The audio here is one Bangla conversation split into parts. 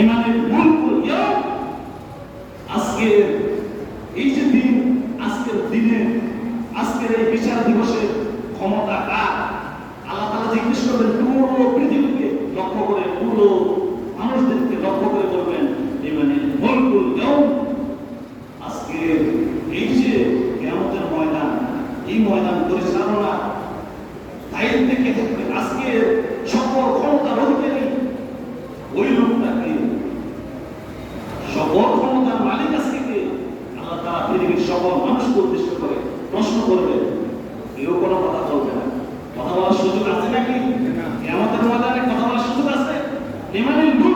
ইমানের মূল আজকের এই যে দিন, আজকের দিনে, আজকের এই বিচার দিবসের ক্ষমতা কার? আল্লাহ তাআলা জিজ্ঞেস করবেন পুরো পৃথিবীকে লক্ষ্য করে, পুরো মানুষদেরকে লক্ষ্য করে বলবেন ইমানের মূল আজকে এই যে কিয়ামতের ময়দান, এই ময়দান পরিচালনা দায়িত্বে কে থাকবে? আজকে সকল ক্ষমতার অধিকারী ওই লোকটাকে, সকল ক্ষমতার মালিক আজকে কে? আল্লাহ তাআলা পৃথিবীর সকল মানুষকে উদ্দেশ্য করে প্রশ্ন করবে, কেউ কোনো কথা বলবে না। কথা বলার সুযোগ আছে নাকি? কিয়ামতের ময়দানে কথা বলার সুযোগ আছে? ইমানের মূল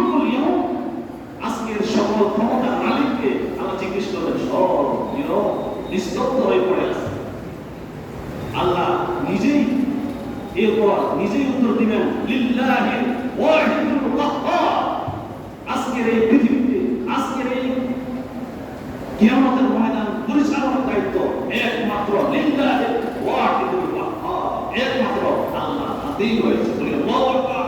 আজকের সকল ক্ষমতার মালিককে আল্লাহ জিজ্ঞেস করবেন, সব নীরব নিস্তব্ধ হয়ে পড়ে আছে। আল্লাহ নিজেই এরপর নিজেই উত্তর দিবেন, লিল্লাহি ওয়াহিদুল কাহ্হার। আজকের এই পৃথিবীতে, আজকের এই কিয়ামতের ময়দান পরিচালনার দায়িত্ব একমাত্র লিল্লাহি ওয়াহিদুল কাহ্হার, একমাত্র আল্লাহ হাতেই রয়েছে। বলি আল্লাহু আকবার।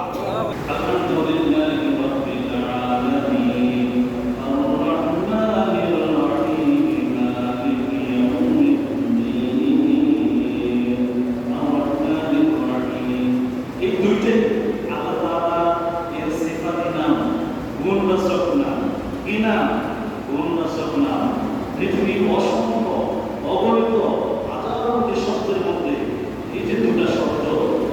আলহামদুলিল্লাহি রাব্বিল আলামিন আর রাহমানির রহিম মালিকি ইয়াউমিদ্দিন আর-রাহমানির রহিম। এই দুইটাই আল্লাহ তাআলা এর সিফাতি নাম, গুণবাচক নাম। কি নাম? গুণবাচক নাম। পৃথিবীর অসংখ্য অগণিত হাজারো শব্দের মধ্যে এই যে দুটা শব্দ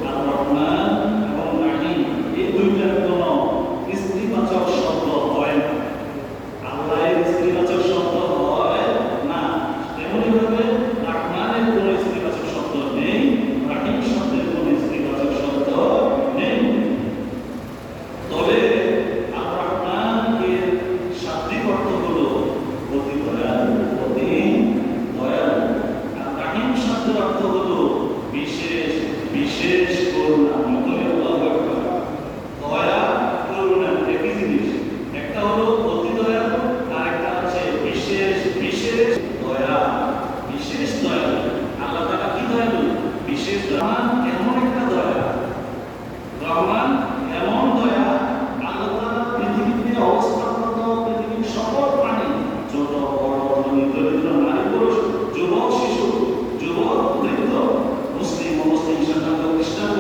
আর-রহমান এবং রাহিম, এই দুইটার কোনো স্ত্রীবাচক শব্দ হয় না। আল্লাহর স্ত্রীবাচক শব্দ হয় না। তেমনি ভাবে রহমানের কোনো স্ত্রীবাচক শব্দ নেই, রাহিম শব্দের কোনো স্ত্রীবাচক শব্দ নেই। তবে আর-রহমান এর শাব্দিক অর্থ হলো অতি দয়ালু, অতি দয়ালু। আর রাহিম শব্দের অর্থ হলো বিশেষ, বিশেষ করুণা। দয়া করুণা একই জিনিস, একটা হলো অতি দয়ালু আর একটা হচ্ছে বিশেষ, বিশেষ দয়া, বিশেষ দয়ালু। আল্লাহ তাআলা কি দয়ালু? বিশেষ দয়া। এমন একটা দয়া, রহমান এমন দয়া, আল্লাহ তাআলা পৃথিবীতে অবস্থানরত পৃথিবীর সকল প্রাণী, ছোট বড়, ধনী দরিদ্র, নারী পুরুষ, যুবক শিশু, যুবক বৃদ্ধ, মুসলিম অমুসলিম, খ্রিস্টান খ্রিস্টান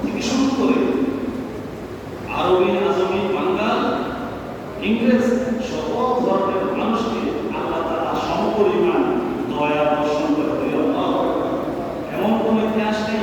থেকে শুরু করে আরবি আজমি বাঙ্গাল ইংরেজ, সকল ধর্মের মানুষকে আল্লাহ তাআলা সমপরিমাণ দয়া দর্শন করে। এমন কোন ইতিহাস নেই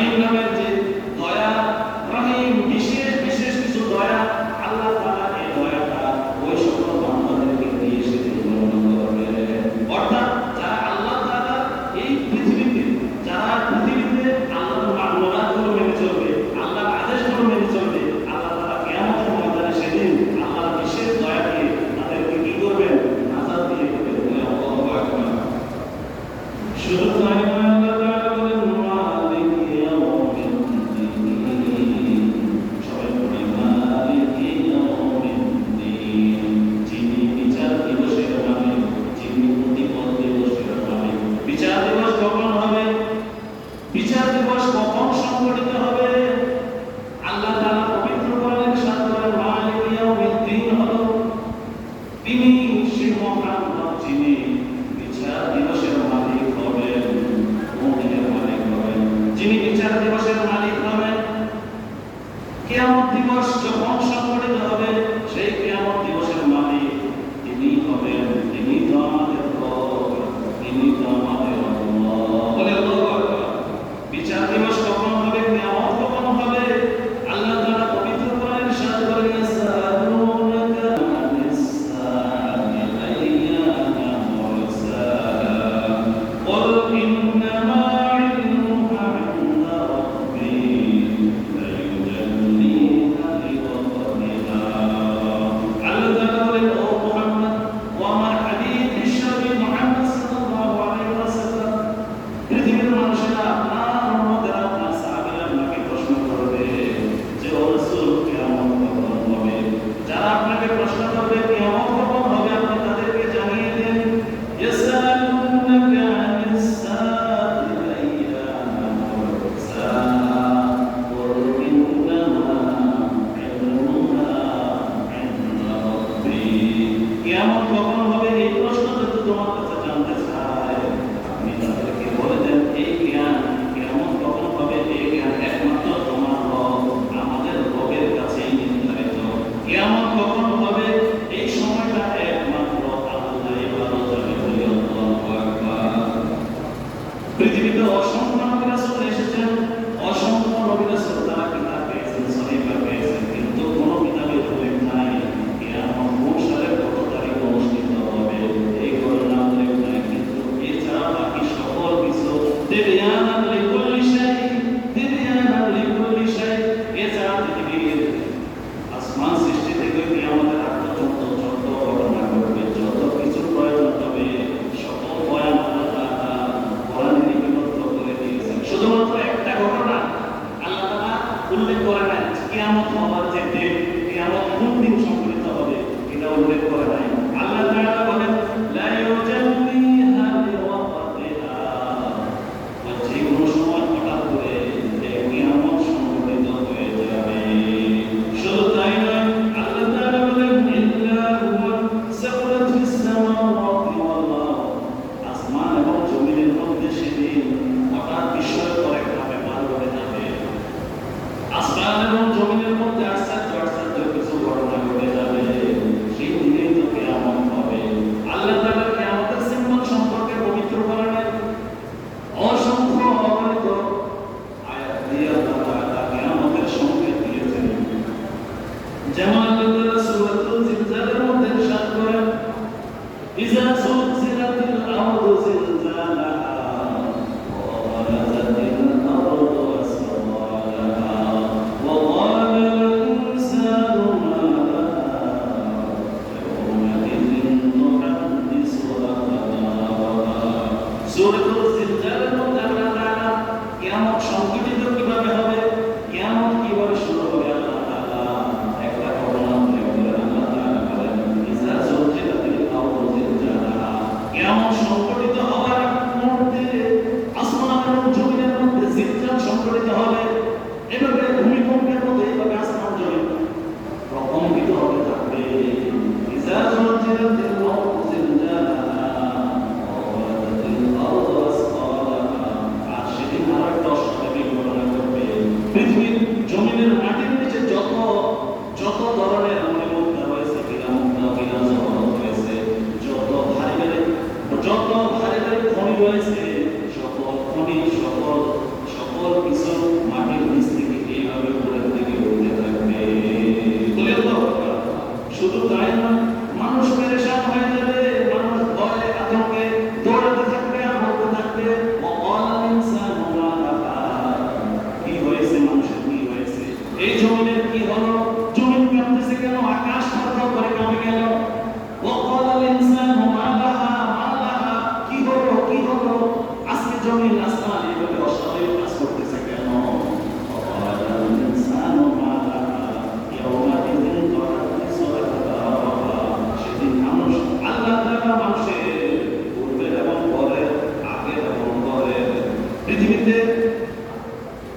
রহিম নামের যে দয়া, রহিম বিশেষ বিশেষ কিছু দয়া আল্লাহ তাআলা এই দয়াটা ওই সকল বান্দাদেরকে দিয়ে সেদিন বর্ণনা করবেন। অর্থাৎ যারা আল্লাহ তাআলা এই পৃথিবীতে আল্লাহর মাননাগুলো মেনে চলবে, আল্লাহর আদেশগুলো মেনে চলবে, আল্লাহ তাআলা কিয়ামতের ময়দানে সেদিন আল্লাহর বিশেষ দয়া দিয়ে তাদেরকে কি করবেন? নাজাত দিয়ে দিবেন। আল্লাহু আকবার। শুধু তাই নয়, আল্লাহ তাআলা বলেন মালিক ইয়াউমিদ্দিন। সবাই বলি মালিক ইয়াউমিদ্দিন। যিনি বিচার দিবসের মালিক, যিনি প্রতিপদ দিবসের মালিক। বিচার দিবস কখন হবে? বিচার দিবস কখন সংঘটিত হবে? আল্লাহ তাআলা পবিত্র কোরআনে ইরশাদ করেন মালিক ইয়াউমিদ্দিন হলো তিনি সেই মহান রব যিনি বিচার দিবসের মালিক হবেন, মুমিনের মালিক হবেন, যিনি বিচার দিবসের মালিক হবেন। কিয়ামত দিবস যখন সংঘটিত হবে সেই কিয়ামত দিবসের মালিক তিনি হবেন। তিনি তো আমাদের রব, তিনি তো আমাদের আল্লাহ। বলে আল্লাহু আকবার। বিচার দিবস কখন হবে? কিয়ামত কখন হবে? আল্লাহ তাআলা পবিত্র কোরআনে ইরশাদ করেন ইয়াসআলুনাকা আনিস সাআতি আইয়ানা মুরসাহা কুল ইন্নামা ইলমুহা ইনদা রাব্বি লা ইউজাল্লিহা লিওয়াক্তিহা। আল্লাহ তাআলা বলেন ও মুহাম্মদ, ও আমার হাবিব বিশ্বনবী মুহাম্মদ সাল্লাল্লাহু আলাইহি ওয়াসাল্লাম, পৃথিবীর মানুষেরা আপনার উম্মতেরা আপনার সাহাবীরা আপনাকে প্রশ্ন করবে যে ও রাসূল কিয়ামত কখন হবে? যারা আপনাকে প্রশ্ন করবে কিয়ামত কখন হবে আপনি তাদেরকে জানিয়ে দেন ইয়াসআলুনাকা আনিস সাআতি আইয়ানা মুরসাহা কুল ইন্নামা ইলমুহা ইনদা রাব্বি। কিয়ামত কখন হবে এই প্রশ্ন যদি তোমার কাছে জানতে চায় আপনি তাদেরকে বলে দেন এই কিয়ামত কখন হবে এই জ্ঞান একমাত্র তোমার রব আমাদের রবের কাছেই নির্ধারিত। কিয়ামত কখন হবে এই সময়টা একমাত্র আল্লাহই ভালো জানেন। বলি আল্লাহু আকবার। পৃথিবীতে অসংখ্য নবী রাসূল এসেছেন, অসংখ্য নবী রাসূল তারা কিতাব পেয়েছেন, সহিফা পেয়েছেন, কিন্তু কোনো কিতাবে উল্লেখ নাই কিয়ামত কোন সালে কত তারিখ অনুষ্ঠিত হবে, এই ঘটনা উল্লেখ নাই। কিন্তু এছাড়া বাকি সকল কিছু তিবয়ানান লিকুল্লি শাই, তিবয়ানান লিকুল্লি শাই। এছাড়া পৃথিবীর আসমান সৃষ্টি থেকে কিয়ামতের আগ পর্যন্ত যত ঘটনা ঘটবে, যত কিছু প্রয়োজন হবে, সকল বয়ান আল্লাহ তাআলা কোরআনে লিপিবদ্ধ করে দিয়েছেন। শুধুমাত্র একটা ঘটনা আল্লাহ তাআলা উল্লেখ করে নাই, কিয়ামত হওয়ার যে দিন, কিয়ামত কোন দিন সংঘটিত হবে এটা উল্লেখ করে নাই। আল্লাহ তাআলা বলেন লা ইউজাল্লিহা লিওয়াক্তিহা। যে কোনো সময় হঠাৎ করে এই কিয়ামত সংঘটিত হয়ে যাবে। শুধু তাই নয়, আল্লাহ তাআলা বলেন ইল্লা হুয়া সাকুলাত ফিস সামাওয়াতি ওয়াল আরদ। আসমান এবং জমিনের মধ্যে সেদিন হঠাৎ বিস্ময়কর একটা ব্যাপার ঘটে যাবে। আসমান এবং জমিনের মধ্যে আশ্চর্য আশ্চর্য কিছু ঘটনা ঘটে যাবে। সেই দিনেই তো কিয়ামত হবে। আল্লাহ তাআলা কিয়ামতের সিম্বল সম্পর্কে পবিত্র কোরআনে অসংখ্য অগণিত আয়াত দিয়ে আল্লাহ তাআলা কিয়ামতের সংকেত দিয়েছেন। যেমন আল্লাহ তাআলা সূরাতুল জিলজালের মধ্যে ইরশাদ করেন ইযা সুলজিলাতিল আরদু জিলজালাহা ওয়া বারাজাতিল আরদু আসওয়ালাহা ওয়া ক্বালা আল ইনসানু মা লাহা ইয়াওমাইযিন তুহাদ্দিসু আখবারাহা। সূরাতুল জিলজালের মধ্যে আল্লাহ তাআলা কিয়ামত সংঘটিত কিভাবে হবে, কিয়ামত কিভাবে শুরু হবে আল্লাহ তাআলা একটা ঘটনা উল্লেখ করেন। আল্লাহ তাআলা বলেন ইযা সুলজিলাতিল আরদু জিলজালাহা। কিয়ামত সংঘটিত হওয়ার মুহূর্তে আসমান এবং জমিনের মধ্যে জিলজাল সংঘটিত হবে। এভাবে ভূমিকম্পের মতো এইভাবে আসমান জমিন প্রকম্পিত হতে থাকবে। ইযা সুলজিলাতিল আরদু জিলজালাহা ওয়া বারাজাতিল আরদু আসওয়ালাহা। আর সেদিন আরেকটা অস্বাভাবিক ঘটনা ঘটবে। পৃথিবীর জমিনের মাটির নিচে যত যত ধরনের মণিমুক্তা রয়েছে, হীরা-মুক্তা, হীরা-জওহরত রয়েছে, যত ভারী ভারী খনি রয়েছে, সকল খনি সকল কিছু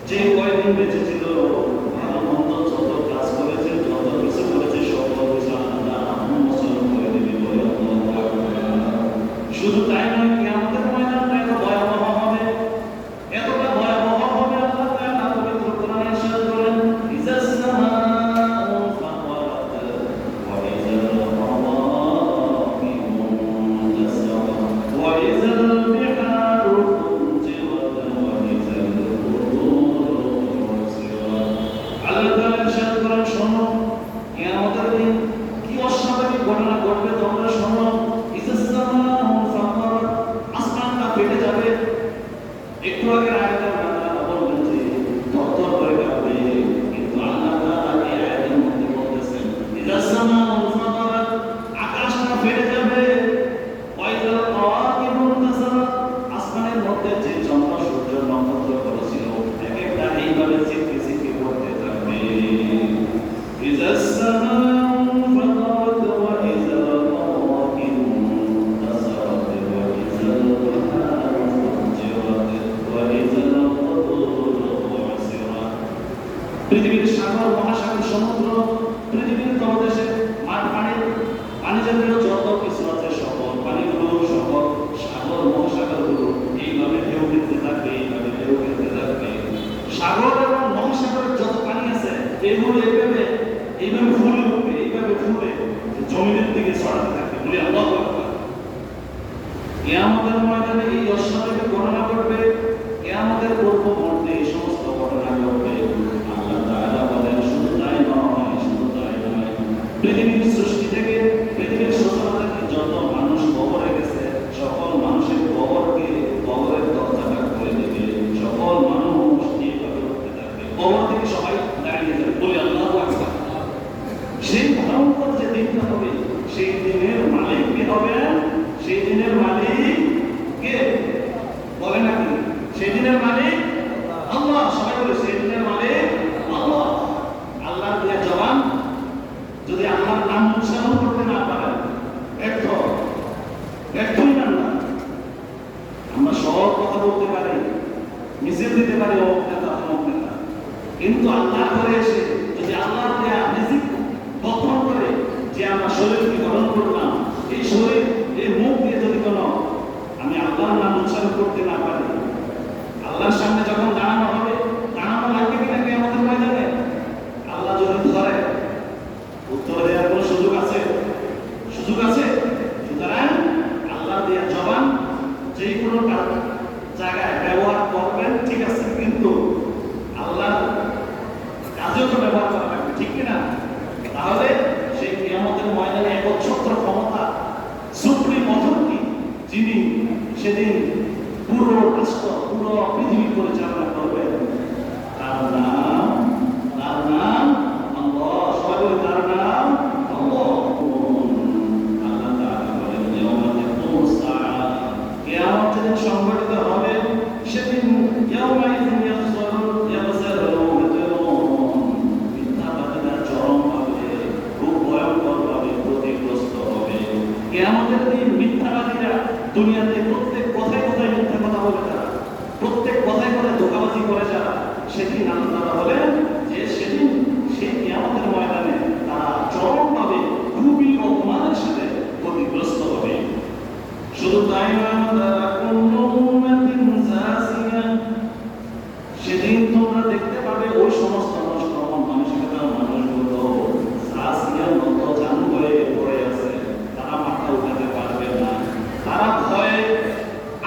যে কয়দিন বেঁচে ছিল ভালো মন্দ যত কাজ করেছে যত কিছু করেছে সকল কিছু আল্লাহ উন্মোচন করে দিবে বলে আল্লাহু আকবার। শুধু তাই নয়, কিয়ামতের ময়দানটা এত ভয়াবহ হবে, এতটা ভয়াবহ হবে, আল্লাহ তাআলা পবিত্র কোরআনে ইরশাদ করেন, ইযাস সামাউ ফাতারাত ওয়া ইযাল মাওয়াকিবু মুনতাসারাত ওয়া ইযাল বিহারু ফুজিরাত ওয়া ইযাল কুবুরু সুজিরাত। আল্লাহ তাআলা ইরশাদ করেন, শোনো কিয়ামতের দিন কি অস্বাভাবিক ঘটনা ঘটবে তোমরা শোনো। ইযাস সামাউ ফাতারাত, আসমানটা ফেটে যাবে। একটু আগে আয়াতে আল্লাহ বললেন যে থরথর করে কাঁপবে, কিন্তু আল্লাহ তাআলা এই আয়াতের মধ্যে বলতেছেন ইযাস সামাউ ফাতারাত, আকাশটা ফেটে যাবে। ওয়া ইযাল কাওয়াকিবু মুনতাসারাত, আসমানের মধ্যে যে চন্দ্র সূর্য নক্ষত্রগুলো ছিল এক একটা এইভাবে ছিটকে ছিটকে পড়তে থাকবে। ইযাস সামাউ ফাতারাত ওয়া ইযাল কাওয়াকিবু মুনতাসারাত ওয়া ইযাল বিহারু ফুজিরাত ওয়া ইযাল কুবুরু সুজিরাত। পৃথিবীর সাগর, মহাসাগর, সমুদ্র, পৃথিবীর তলদেশে মাঠ পানি জাতীয় যত কিছু আছে সকল পানিগুলো, সকল সাগর মহাসাগরগুলো এইভাবে ঢেউ খেলতে থাকবে, এইভাবে ঢেউ খেলতে থাকবে। সাগর এবং মহাসাগরের যত পানি আছে এগুলো এইভাবে ফুলে উঠবে, এইভাবে ফুলে জমিনের দিকে ছড়াতে থাকবে। বলি আল্লাহু আকবার। কিয়ামতের ময়দানে এই অস্বাভাবিক ঘটনা ঘটবে, কিয়ামতের পূর্ব মুহূর্তে এই সমস্ত ঘটনা ঘটবে। আল্লাহ তাআলা বলেন, শুধু তাই নয়, শুধু তাই নয়, পৃথিবীর সৃষ্টি থেকে, পৃথিবীর সূচনা থেকে যত মানুষ কবরে গেছে সকল মানুষের কবরের দরজাটা খুলে দেবে। সকল মানুষ এইভাবে উঠতে থাকবে, কবর থেকে সবাই দাঁড়িয়ে যাবে। বলি আল্লাহু আকবার। সেই ভয়ঙ্কর যে দিনটা হবে, সেই দিনের মালিক কে হবে? সেই দিনের মালিক কে বলে নাকি? সেই দিনের মালিক আল্লাহ। সবাই বলে সেই দিনের মালিক আল্লাহ। আল্লাহর দেয়া জবান যদি আল্লাহর নাম উচ্চারণ করতে না পারে ব্যর্থই না। আমরা সব কথা বলতে পারি, মিছিল দিতে পারি অমুক নেতা তমুক নেতা, কিন্তু আল্লাহ করে এসে যদি আল্লাহর দেয়া রিজিক গঠন করে যে আমরা শরীরকে গঠন করলাম, এই শরীর এই মুখ দিয়ে যদি কোনো আমি আল্লাহর নাম উচ্চারণ করতে না পারি, আল্লাহর সামনে যখন দাঁড়ানো হবে, দাঁড়ানো লাগবে কিনা কিয়ামতের ময়দানে? আল্লাহ যদি ধরে উত্তর দেওয়ার কোনো সুযোগ আছে? সুযোগ আছে? সুতরাং আল্লাহ দেয়া জবান যে কোনো জায়গায় ব্যবহার করবেন, ঠিক আছে, কিন্তু আল্লাহর কাজেও তো ব্যবহার করা লাগবে, ঠিক কিনা? তাহলে সেই কিয়ামতের ময়দানে একচ্ছত্র ক্ষমতা, সুপ্রিম অথরিটি যিনি সেদিন পুরো রাষ্ট্র, পুরো পৃথিবী পরিচালনা করবেন, তার নাম আল্লাহ। সবাই বলে তার নাম আল্লাহ। আল্লাহ তাআলা বলেন, ইয়াউমা তাকুমু সাআ, কিয়ামত যেদিন সংঘটিত হবে সেদিন ইয়াউমা ইযিন ইয়াবসারুল মুজরিমুন, মিথ্যাবাদীরা চরম ভাবে, খুব ভয়ঙ্কর ভাবে ক্ষতিগ্রস্ত হবে। কিয়ামতের দিন মিথ্যাবাদীরা দুনিয়াতে প্রত্যেক কথায় কথায় মিথ্যা কথা বলে, তারা প্রত্যেক কথায় কথায় ধোঁকাবাজি করে যারা, সেদিন আল্লাহ বলেন যে সেদিন সেই কিয়ামতের ময়দানে তারা চরমভাবে খুবই অপমানের সাথে ক্ষতিগ্রস্ত হবে। শুধু তাই নয়, সেদিন তোমরা দেখতে পাবে ওই সমস্ত মানুষগুলো জাসিয়ার মতো জান হয়ে পড়ে আছে, তারা মাথা উঠাতে পারবে না। তারা ভয়ে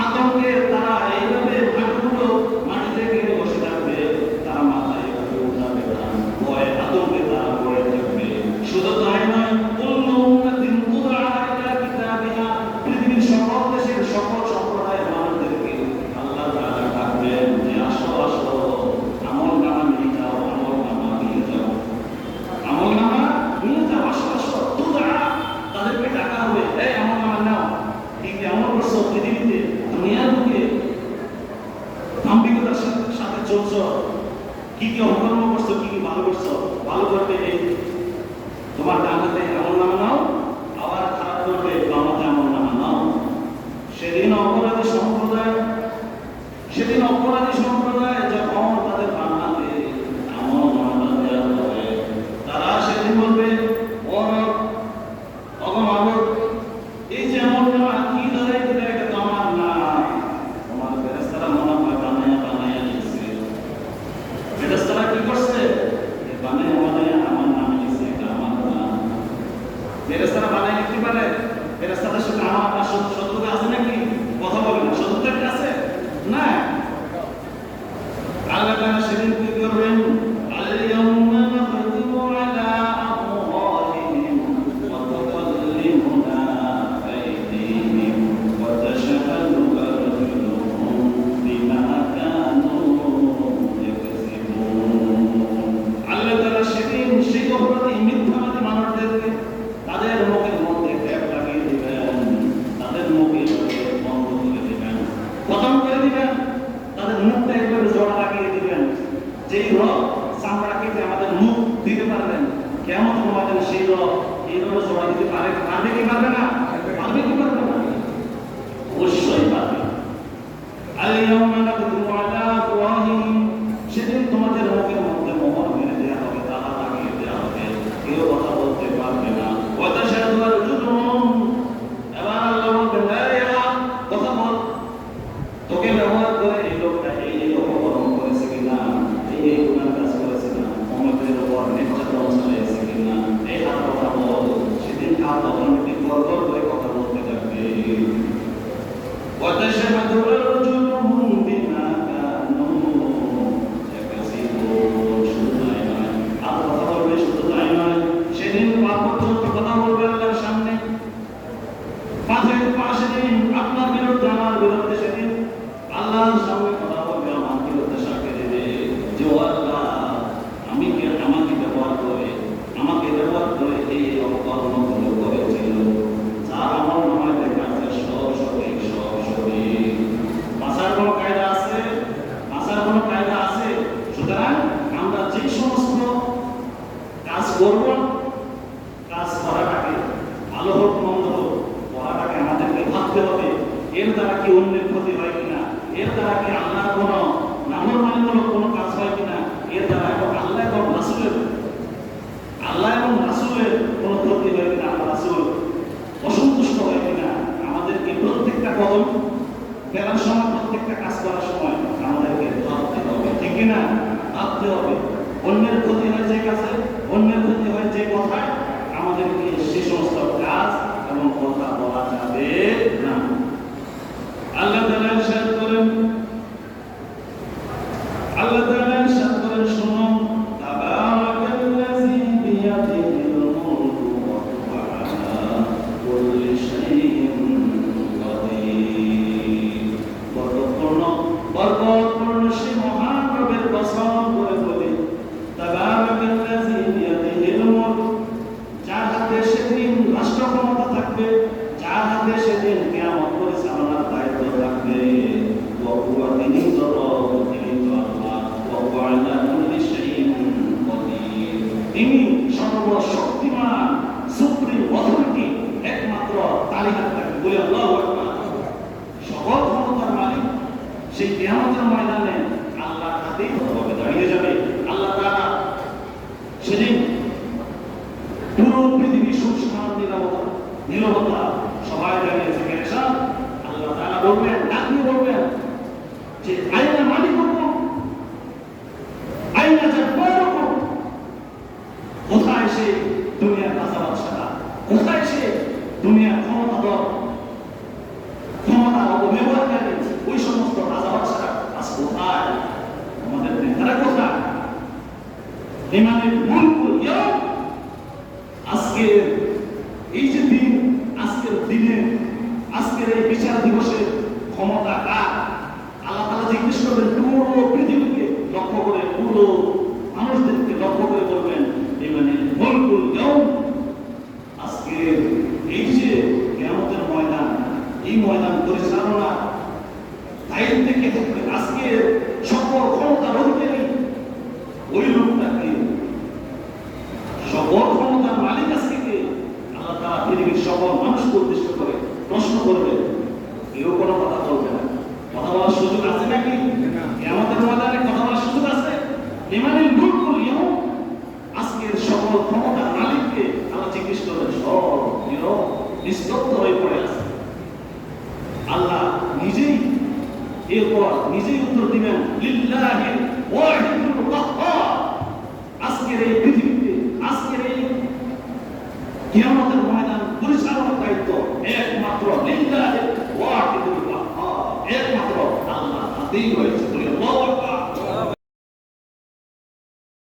আতঙ্কে তারা এইভাবে হাঁটুগুলো মাটি থেকে বসে থাকবে, তারা মাথা এইভাবে উঠাবে না, ভয়ে আতঙ্কে তারা পড়ে থাকবে। শুধু তাই নয়, পৃথিবীর সকল দেশের সকল সম্প্রদায়ের মানুষদেরকে আল্লাহ তাআলা ডাকবেন যে আসো আসো, আমল নামা নিয়ে যাও, আমল নামা নিয়ে যাও, আমল নামা নিয়ে যাও, আসো আসো। তাদেরকে ডাকা হবে, এই আমল নামা নাও, কি কি আমল করছো পৃথিবীতে, দুনিয়ার বুকে দাম্ভিকতার সাথে চলছো, কি কি অকর্ম করছো, কি কি ভালো করছো, ভালো করবে এই তোমার ডান হাতে আমল নামা নাও, আবার খারাপ করবে বাম হাতে আমল নামা নাও। সেদিন অপরাধী সম্প্রদায় যখন তাদের বাম ফেরেশতারা বানায় লিখতে পারে? ফেরেশতাদের সাথে আমার শত্রুতা আছে নাকি? কথা বলে না, শত্রুতা কি আছে? না। আল্লাহ তাআলা সেদিন কি করবেন? আল-ইয়াউমা নাখতিমু আলা আফওয়াহিহিম ওয়া তুকাল্লিমুনা আইদিহিম ওয়া তাশহাদু আরজুলুহুম বিমা কানু ইয়াকসিবুন। আল্লাহ তাআলা সেদিন সেই অপরাধী মিথ্যাবাদী মানুষদেরকে তাদের মুখের মধ্যে ট্যাপ লাগিয়ে দিবেন, তাদের মুখে বন্ধ করে দিবেন, খতম করে দিবেন, তাদের মুখটা একবারে জোড়া লাগিয়ে দিবেন। যেই রব চামড়া কেটে আমাদের মুখ দিতে পারবেন, কিয়ামত ময়দানে সেই রব এইভাবে জোড়া দিতে পারবে কি পারবে না? পারবে কি পারবে না? অবশ্যই পারবে। আল-ইয়াউমা নাখতিমু আলা আফওয়াহিহিম, সেদিন তোমাদের মুখের মধ্যে মোহর মেরে দেওয়া হবে, তালা লাগিয়ে দেওয়া হবে, কেউ কথা বলতে পারবে না। ওয়া তাশহাদু আরজুলুহুম, এবার আল্লাহ বলবেন, কথা বল, তোকে ব্যবহার করে এই লোকটা এই অপকর্ম করেছে কিনা, এই গুনার কাজ করেছে না, অমুকের উপর নির্যাতন চালিয়েছে কিনা, এই হাত কথা বল। সেদিন হাত অটোমেটিক গড়গড় করে কথা বলতে থাকবে। ওয়া তাশহাদু আরজুলুহুম বিমা কানু ইয়াকসিবুন, শুধু তাই নয়, আর কথা বলবে, শুধু তাই নয়, সেদিন পা পর্যন্ত কথা বলবে আল্লাহর সামনে। সেদিন আপনার বিরুদ্ধে আমার বিরুদ্ধে, সেদিন আল্লাহর সামনে কথা বলবে, আমার বিরুদ্ধে সাক্ষী দেবে যে ও আল্লাহ আমাকে ব্যবহার করে এই অপকর্মগুলো করেছিল, যার আমার নামে লেখা আছে সব সঠিক, সব সঠিক। বাঁচার কোনো কায়দা আছে? বাঁচার কোনো কায়দা আছে? সুতরাং আমরা যে সমস্ত কাজ করব, কাজ করাটাকে ভালো হোক মন্দ হোক, করাটাকে আমাদেরকে ভাবতে হবে এর দ্বারা কি অন্যের ক্ষতি হয় কিনা, এর দ্বারা কি আল্লাহর কোনো নাফরমানিমূলক কোনো কাজ হয় কিনা, এর দ্বারা আল্লাহ এবং রাসূলের কোনো ক্ষতি হয় কিনা, আল্লাহ রাসূল অসন্তুষ্ট হয় কিনা, আমাদেরকে প্রত্যেকটা কদম ফেরার সময়, প্রত্যেকটা কাজ করার সময় আমাদেরকে ভাবতে হবে, ঠিক কিনা? ভাবতে হবে। অন্যের ক্ষতি হয় যে কাজে, অন্যের ক্ষতি হয় যে কথায়, আমাদেরকে সে সমস্ত কাজ এবং কথা বলা যাবে না। আল্লাহ তাআলা ইরশাদ করেন, শুনুন, তাবারাকাল্লাযী বিয়াদিহিল মুলকু ওয়া হুয়া আলা কুল্লি শাইইন কাদির। বরকতপূর্ণ সেই মহান রবের কসম করে বলি, তাবারাকাল্লাযী বিয়াদিহিল মুলক, যার হাতে সেদিন রাষ্ট্র ক্ষমতা থাকবে, যার হাতে সেদিন কিয়ামত পরিচালনার দায়িত্ব থাকবে, ওয়া হুয়া, তিনি তো আল্লাহ, ওয়া হুয়া আলা কুল্লি শাইইন কাদির, তিনি সর্বশক্তিমান, সুপ্রিম অথরিটি, একমাত্র তারই হাতে থাকবে। বলি আল্লাহু আকবার। সকল ক্ষমতার মালিক সেই কিয়ামতের ময়দানে আল্লাহর হাতেই হবে, দাঁড়িয়ে যাবে। আল্লাহ তাআলা সেদিন পুরো পৃথিবী সুষ্ঠুভাবে নীরবতা সবাই দাঁড়িয়ে থেকে আল্লাহ তাআলা বলবেন, আপনি বলবেন যে আইনা মালিকুকুম আইনা জাব্বারুকুম, কোথায় সে দুনিয়ার রাজা বাদশাহ, কোথায় সে দুনিয়ার ক্ষমতাধর, ক্ষমতার অপব্যবহারকারী ওই সমস্ত রাজা বাদশাহ আজ কোথায়? আমাদের নেতারা কোথায়? লিমানিল মুলকুল ইয়াউম, আজকে এই যে দিন, আজকের দিনে, আজকের এই বিচার দিবসের ক্ষমতা কার? আল্লাহ তাআলা জিজ্ঞেস করবেন পুরো পৃথিবীকে লক্ষ্য করে, পুরো মানুষদেরকে লক্ষ্য করে বলবেন, লিমানিল মুলকুল ইয়াউম, আজকে এই যে কিয়ামতের ময়দান, এই ময়দান পরিচালনা দায়িত্বে কে থাকবে? আজকে সকল ক্ষমতার অধিকারী ওই লোকটাকে, সকল ক্ষমতার মালিক আজকে কে? আল্লাহ তাআলা পৃথিবীর সকল মানুষকে উদ্দেশ্য করে প্রশ্ন করবে, কেউ কোনো কথা বলবে না। কথা বলার সুযোগ আছে নাকি? কিয়ামতের ময়দানে কথা বলার সুযোগ আছে? লিমানিল মুলকুল ইয়াউম, আজকের সকল ক্ষমতার মালিককে আল্লাহ জিজ্ঞেস করবেন, সব নীরব নিস্তব্ধ হয়ে পড়ে আছে। আল্লাহ নিজেই এরপর নিজেই উত্তর দিবেন, লিল্লাহিল ওয়াহিদুল কাহ্হার, আজকের এই পৃথিবীতে, আজকের এই কিয়ামতের ময়দান পরিচালনার দায়িত্ব একমাত্র লিল্লাহি ওয়াহিদুল কাহ্হার, একমাত্র আল্লাহর হাতেই রয়েছে।